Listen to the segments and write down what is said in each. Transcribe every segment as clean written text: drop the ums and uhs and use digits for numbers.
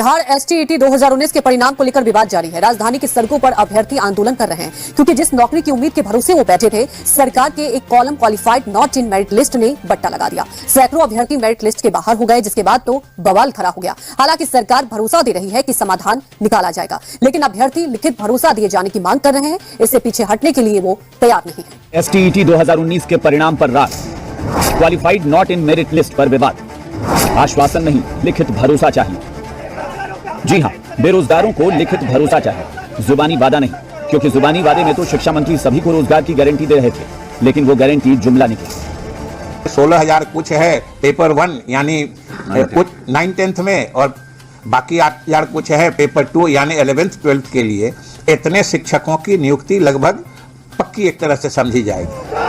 Bihar STET 2019 के परिणाम को लेकर विवाद जारी है। राजधानी की सड़कों पर अभ्यर्थी आंदोलन कर रहे हैं क्योंकि जिस नौकरी की उम्मीद के भरोसे वो बैठे थे, सरकार के एक column qualified not in merit list ने बट्टा लगा दिया। सैकड़ों अभ्यर्थी मेरिट लिस्ट के बाहर हो गए, जिसके बाद तो बवाल खड़ा हो गया। हालांकि सरकार भरोसा दे रही है कि समाधान निकाला जाएगा, लेकिन अभ्यर्थी लिखित भरोसा दिए जाने की मांग कर रहे हैं। इससे पीछे हटने के लिए वो तैयार नहीं है। एसटीईटी 2019 के परिणाम पर रात, qualified not in merit list पर विवाद। आश्वासन नहीं, लिखित भरोसा चाहिए। जी हां, बेरोजगारों को लिखित भरोसा चाहिए, जुबानी वादा नहीं, क्योंकि जुबानी वादे में तो शिक्षा मंत्री सभी को रोजगार की गारंटी दे रहे थे, लेकिन वो गारंटी जुमला निकली। 16,000 कुछ है पेपर 1 यानी कुछ 9th-10th में, और बाकी 8,000 कुछ है पेपर 2 यानी 11th-12th के लिए। इतने शिक्षकों की नियुक्ति लगभग पक्की एक तरह से समझी जाएगी।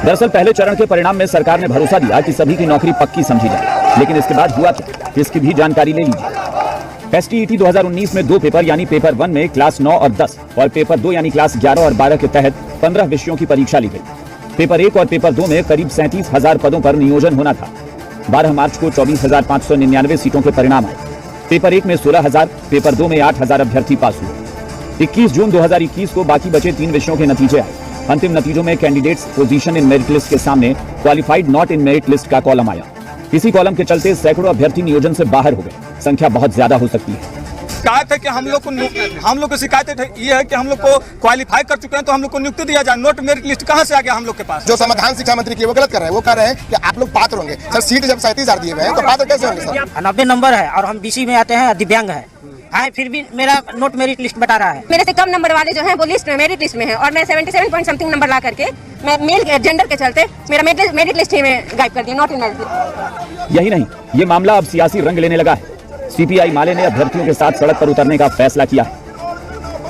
दरअसल पहले चरण के परिणाम में सरकार ने भरोसा दिया कि सभी की नौकरी पक्की समझी जाए, लेकिन इसके बाद हुआ क्या, इसकी भी जानकारी ले लीजिए। एसटीईटी 2019 में 2 पेपर यानी पेपर 1 में क्लास 9 और 10 और पेपर 2 यानी क्लास 11 और 12 के तहत 15 विषयों की परीक्षा ली गई। पेपर 1 और पेपर 2 में करीब 37,000 पदों पर नियोजन होना था। 12 मार्च को 24,599 सीटों के परिणाम आए। पेपर 1 में 16,000, पेपर 2 में 8,000 अभ्यर्थी पास हुए। 21 जून 2021 को बाकी बचे 3 विषयों के नतीजे आए। अंतिम नतीजों में candidates position in merit list के सामने qualified not in merit list का कॉलम आया। इसी कॉलम के चलते सैकड़ों अभ्यर्थी नियोजन से बाहर हो गए। संख्या बहुत ज्यादा हो सकती है। शिकायत है कि हम लोग को शिकायत ये है कि हम लोग को क्वालिफाई कर चुके हैं, तो हम लोग को नियुक्ति दिया जाए। नोट मेरिट लिस्ट कहाँ से आ गया हम लोग के पास? जो समाधान शिक्षा मंत्री की वो गलत कर रहे हैं। वो कह रहे हैं कि आप लोग पात्र होंगे। सर सीट जब 37,000 दिए हुए हैं तो पात्र कैसे होंगे सर? 90 नंबर है और हम बीसी में आते हैं, दिव्यांग है। हाँ, फिर भी मेरा नोट मेरिट लिस्ट बता रहा है। मेरे से कम नंबर वाले जो हैं वो लिस्ट में मेरिट लिस्ट में है, और मैं 77 पॉइंट समथिंग नंबर ला करके मैं मेल जेंडर के चलते मेरा मेरिट लिस्ट ही में गायब कर दिया, नॉट इन मेरिट लिस्ट। यही नहीं, ये मामला अब सियासी रंग लेने लगा है। सीपीआई माले ने अभ्यर्थियों के साथ सड़क पर उतरने का फैसला किया।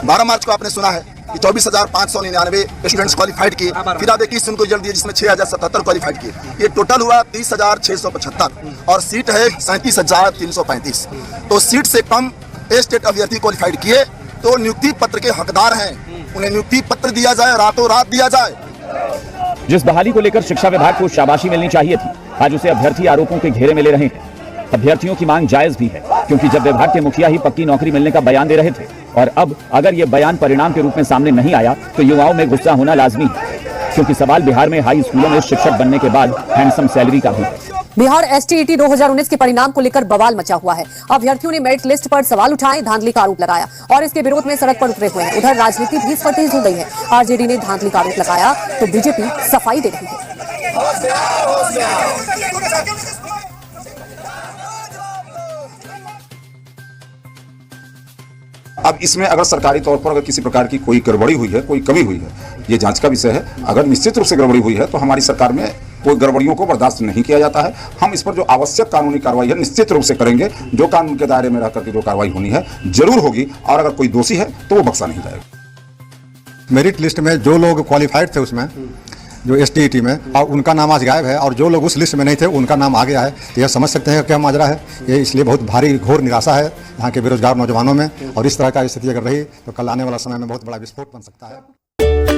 12 मार्च को आपने सुना है कि 24,599 स्टूडेंट्स क्वालिफाइड किए। फिर आप 21 जून को रिजल्ट दिए जिसमें 6,077 क्वालिफाइड किए। ये टोटल हुआ 30,675 और सीट है 37,335। तो सीट से कम स्टेट अभ्यर्थी क्वालिफाइड किए तो नियुक्ति पत्र के हकदार हैं, उन्हें नियुक्ति पत्र दिया जाए, रातों रात दिया जाए। जिस बहाली को लेकर शिक्षा विभाग को शाबाशी मिलनी चाहिए थी, आज उसे अभ्यर्थी आरोपों के घेरे में ले रहे हैं। अभ्यर्थियों की मांग जायज भी है, क्योंकि जब विभाग के मुखिया ही पक्की नौकरी मिलने का बयान दे रहे थे, और अब अगर ये बयान परिणाम के रूप में सामने नहीं आया तो युवाओं में गुस्सा होना लाजमी है, क्योंकि सवाल बिहार में हाई स्कूलों में शिक्षक बनने के बाद हैंडसम सैलरी का भी है। बिहार एसटीईटी 2019 के परिणाम को लेकर बवाल मचा हुआ है। अभ्यर्थियों ने मेरिट लिस्ट पर सवाल उठाए, धांधली का आरोप लगाया और इसके विरोध में सड़क पर उतरे हुए हैं। उधर राजनीति भी इस पर तेज हो गई है। आरजेडी ने धांधली का आरोप लगाया तो बीजेपी सफाई दे रही है। अब इसमें अगर सरकारी तौर पर अगर किसी प्रकार की कोई गड़बड़ी हुई है, कोई कमी हुई है, ये जांच का विषय है। अगर निश्चित रूप से गड़बड़ी हुई है तो हमारी सरकार में कोई गड़बड़ियों को बर्दाश्त नहीं किया जाता है। हम इस पर जो आवश्यक कानूनी कार्रवाई है निश्चित रूप से करेंगे। जो कानून के दायरे में रहकर के जो कार्रवाई होनी है जरूर होगी, और अगर कोई दोषी है तो वो बख्शा नहीं जाएगा। मेरिट लिस्ट में जो लोग क्वालिफाइड थे उसमें जो एसटीईटी में, और उनका नाम आज गायब है, और जो लोग उस लिस्ट में नहीं थे उनका नाम आ गया है। तो यह समझ सकते हैं क्या माजरा है। ये इसलिए बहुत भारी घोर निराशा है यहाँ के बेरोजगार नौजवानों में, और इस तरह का स्थिति अगर रही तो कल आने वाला समय में बहुत बड़ा विस्फोट बन सकता है।